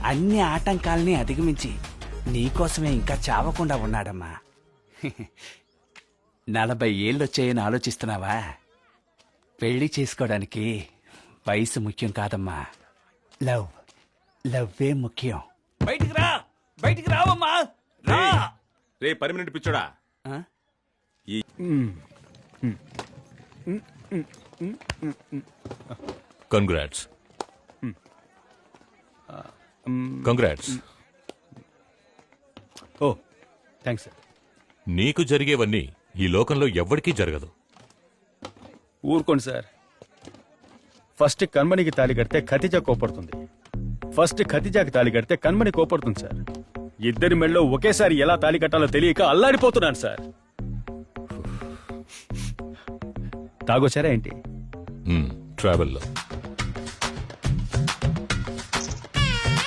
అన్ని ఆటంకాల్ని అధిగమించి నీకోసమే ఇంకా చావకుండా ఉన్నాడమ్మా. 40 ఏళ్ళొచ్చాయని ఆలోచిస్తున్నావా? పెళ్లి చేసుకోవడానికి వయసు ముఖ్యం కాదమ్మా, లవ్వే ముఖ్యం. బయటికి రావమ్మా, రా. రే పర్మనెంట్ పిచ్చోడా, కంగ్రాట్స్. కంగ్రాట్స్. ఓ థ్యాంక్స్ సార్. నీకు జరిగేవన్నీ ఈ లోకంలో ఎవ్వడికీ జరగదు. ఊరుకోండి సార్. ఫస్ట్ కన్మణికి తాళి కడితే ఖతిజా కోపడుతుంది, ఫస్ట్ ఖతిజాకి తాళి కడితే కన్మణి కోపడుతుంది సార్. ఇద్దరి మెళ్ళలో ఒకేసారి ఎలా తాళి కట్టాలో తెలియక అల్లాడిపోతున్నాను సార్. తాగొచ్చారా ఏంటి? ట్రావెల్లో